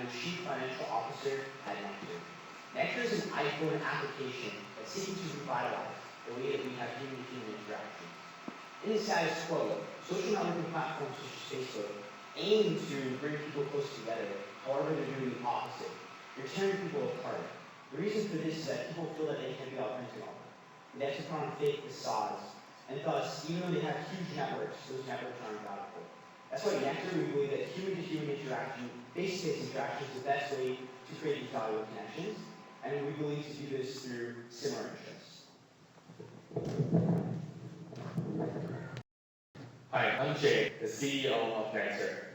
the Chief Financial Officer at Nectr. Nectr is an iPhone application that's seeking to revitalize the way that we have human-to-human interaction. In the status quo, social networking platforms such as Facebook aim to bring people close together. However, they're doing the opposite. They're tearing people apart. The reason for this is that people feel that they can't be authentic all the time. They have to put on fake facades. And thus, even though they have huge networks, those networks aren't valuable. That's why Nectr, we believe that human-to-human interaction, face-to-face interaction, is the best way to create these valuable connections. And we believe to do this through similar interests. Hi, I'm Jay, the CEO of Nectr.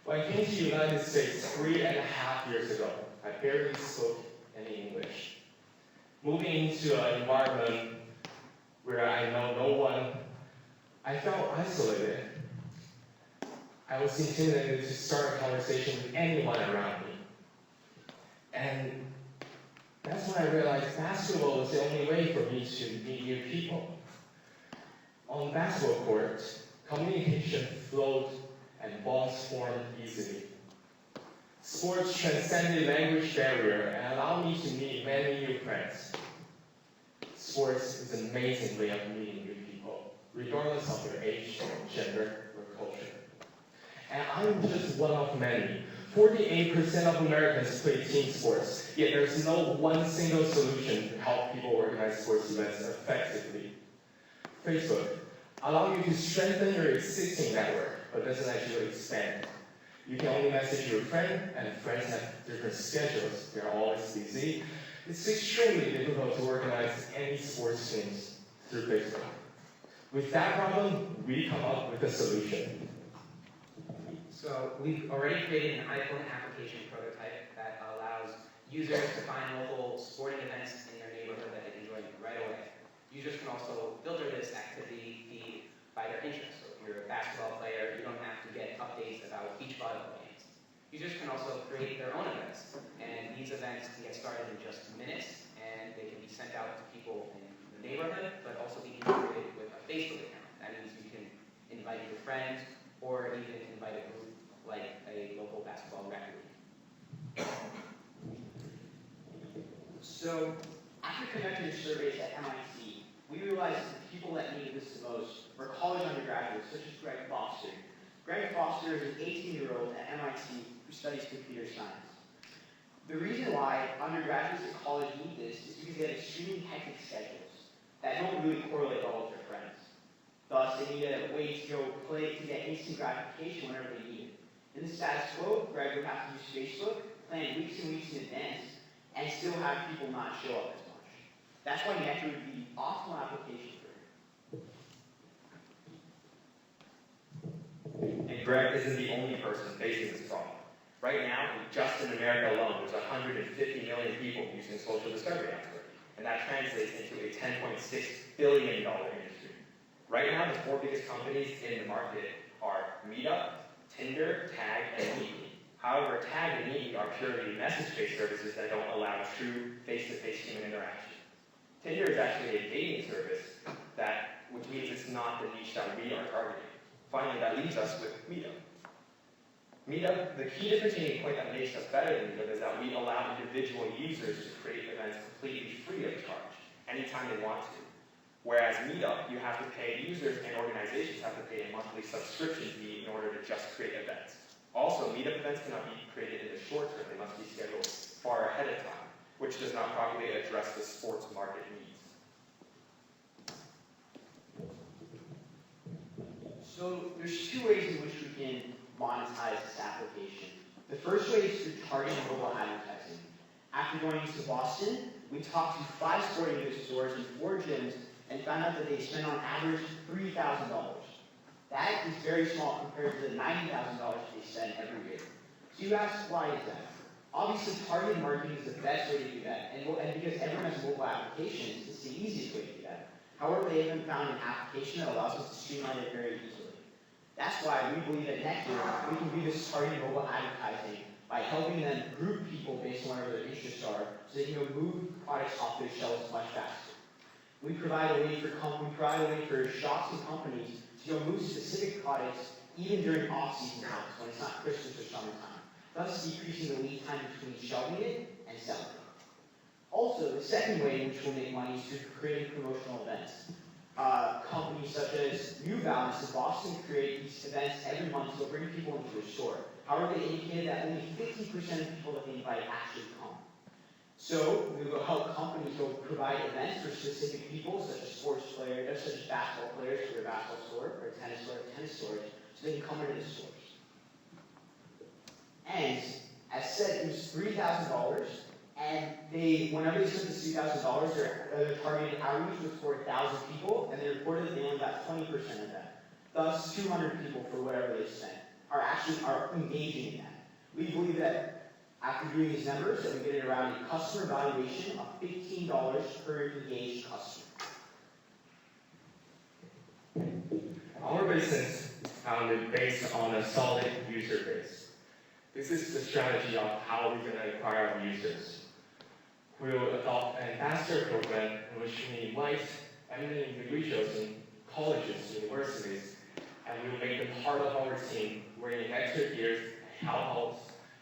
When I came to the United States 3.5 years ago, I barely spoke any English. Moving into an environment where I know no one, I felt isolated. I was intimidated to start a conversation with anyone around me. And that's when I realized basketball was the only way for me to meet new people. On the basketball court, communication flowed and bonds formed easily. Sports transcended language barrier and allowed me to meet many new friends. Sports is an amazing way of meeting new people, regardless of their age, gender, or culture. And I'm just one of many. 48% of Americans play team sports, yet there's no one single solution to help people organize sports events effectively. Facebook allows you to strengthen your existing network, but doesn't actually expand. You can only message your friend, and friends have different schedules. They're always busy. It's extremely difficult to organize any sports teams through Facebook. With that problem, we come up with a solution. So we've already created an iPhone application prototype that allows users to find local sporting events in their neighborhood that they enjoy right away. Users can also filter this activity feed by their interests. So if you're a basketball player, you don't have to get updates about beach volleyball games. Users can also create their own events, and these events can get started in just minutes, and they can be sent out to people in the neighborhood, but also be integrated with a Facebook account. That means you can invite your friends, or even invite a group like a local basketball rec league. So, after conducting surveys at MIT, we realized that the people that needed this the most were college undergraduates, such as Greg Foster. Greg Foster is an 18-year-old at MIT who studies computer science. The reason why undergraduates at college need this is because they have extremely hectic schedules that don't really correlate well with their friends. Thus, they need a way to go play to get instant gratification whenever they need it. In the status quo, Greg would have to use Facebook, plan weeks and weeks in advance, and still have people not show up as much. That's why Nectr would be the optimal application for him. And Greg isn't the only person facing this problem. Right now, just in America alone, there's 150 million people using social discovery network, and that translates into a $10.6 billion industry. Right now, the 4 biggest companies in the market are Meetup, Tinder, Tag, and Meet. However, Tag and Meet are purely message-based services that don't allow true face-to-face human interaction. Tinder is actually a dating service which means it's not the niche that we are targeting. Finally, that leaves us with Meetup. Meetup, the key differentiating point that makes us better than Meetup is that we allow individual users to create events completely free of charge, anytime they want to. Whereas Meetup, you have to pay, users and organizations have to pay a monthly subscription fee in order to just create events. Also, Meetup events cannot be created in the short term. They must be scheduled far ahead of time, which does not properly address the sports market needs. So there's 2 ways in which we can monetize this application. The first way is through targeted mobile advertising. After going to Boston, we talked to 5 sporting goods stores and 4 gyms and found out that they spend on average $3,000. That is very small compared to the $90,000 they spend every year. So you ask, why is that? Obviously, targeted marketing is the best way to do that, and because everyone has mobile applications, it's the easiest way to do that. However, they haven't found an application that allows us to streamline it very easily. That's why we believe at Nectr, we can do this targeted mobile advertising by helping them group people based on whatever their interests are, so they can move products off their shelves much faster. We provide a way for shops and companies to move specific products even during off-season times when it's not Christmas or summertime. thus decreasing the lead time between shelving it and selling it. Also, the second way in which we'll make money is through creating promotional events. Companies such as New Balance in Boston create these events every month to bring people into their store. However, they indicated that only 50% of people that they invite actually come. So we will help companies go provide events for specific people, such as sports players, such as basketball players for their basketball store, or tennis stores, so they can come into the stores. And as said, it was $3,000, and whenever they spent this $3,000, their targeted outreach was for 1,000 people, and they reported that they only got 20% of that. Thus, 200 people for whatever they spent are engaging in that. We believe that after doing these numbers, that we get it around a customer valuation of $15 per engaged customer. Our business is founded based on a solid user base. This is the strategy of how we're going to acquire our users. We will adopt an ambassador program in which we invite eminent individuals in colleges, universities, and we will make them part of our team wearing Nectr gear and help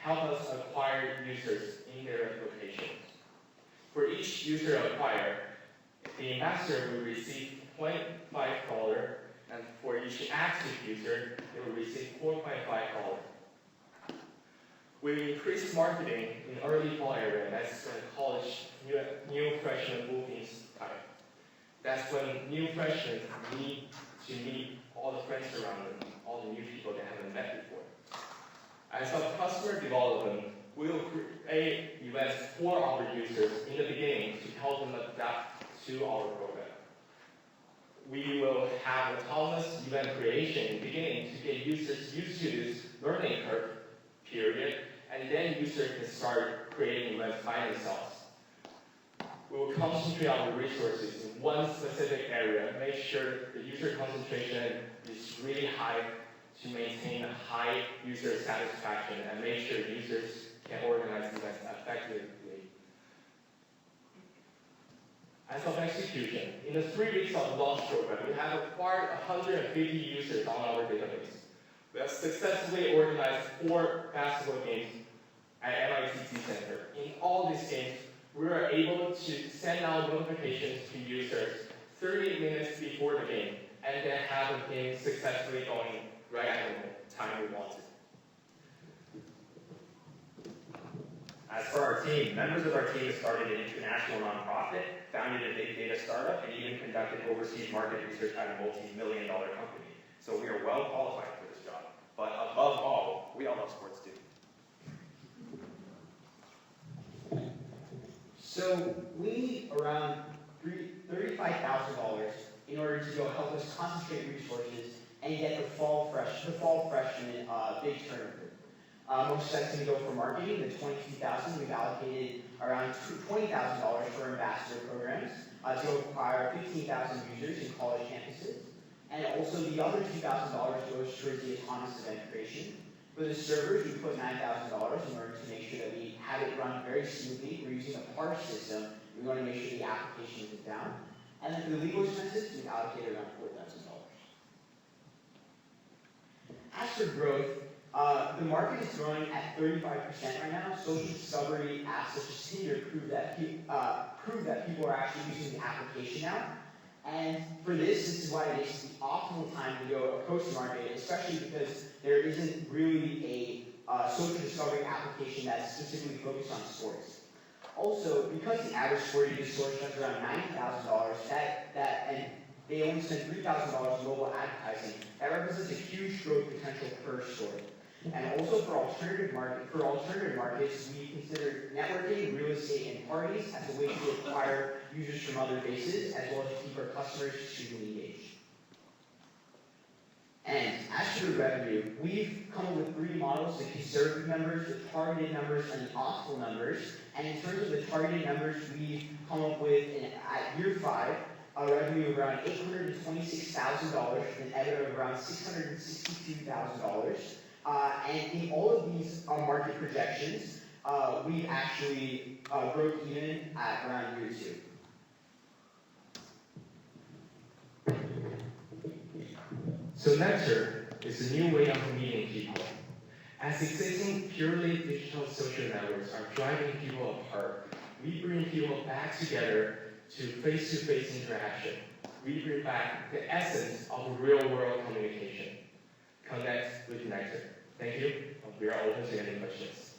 us acquire users in their locations. For each user acquired, the ambassador will receive $0.5, and for each active user, they will receive $4.5. We increase marketing in early fall area. That's when college new freshmen move in time. That's when new freshmen need to meet all the friends around them, all the new people they haven't met before. As of customer development, we will create events for our users in the beginning to help them adapt to our program. We will have autonomous event creation in the beginning to get users used to this learning curve period, and then users can start creating events by themselves. We will concentrate our resources in one specific area, make sure the user concentration is really high to maintain a high user satisfaction and make sure users can organize events effectively. As of execution, in the 3 weeks of the launch program, we have acquired 150 users on our database. We have successfully organized 4 basketball games at MITT Center. In all these games, we were able to send out notifications to users 30 minutes before the game, and then have the game successfully going right at the time we wanted. As for our team, members of our team have started an international nonprofit, founded a big data startup, and even conducted overseas market research at a multi-million-dollar company. So we are well qualified for this job. But above all, we all love sports too. So we need around $35,000 in order to go help us concentrate resources and get the fall freshman big turnover. Most of that's going to go for marketing. The $22,000 we've allocated around $20,000 for ambassador programs to acquire 15,000 users in college campuses, and also the other $2,000 goes towards the autonomous event creation. For the servers, we put $9,000 in order to make sure that we have it run very smoothly. We're using a parse system. We want to make sure the application is down. And then for the legal expenses, we've allocated around $4,000. As for growth, the market is growing at 35% right now. Social discovery apps such as Tinder prove that people are actually using the application now. And for this is why it is the optimal time to go approach the market, especially because there isn't really a social discovery application that's specifically focused on sports. Also, because the average store you store spends around $90,000, and they only spend $3,000 in mobile advertising, that represents a huge growth potential per store. And also for alternative markets, we consider networking, real estate, and parties as a way to acquire users from other bases, as well as to keep our customers extremely engaged. And as for the revenue, we've come up with 3 models: the conservative numbers, the targeted numbers, and the optimal numbers. And in terms of the targeted numbers, we've come up with, at year 5, a revenue of around $826,000 with an EBITDA of around $662,000. And in all of these market projections, we actually broke even at around year 2. So Nectr is a new way of meeting people. As existing purely digital social networks are driving people apart, we bring people back together to face-to-face interaction. We bring back the essence of real-world communication. Connect with Nectr. Thank you. We are open to any questions.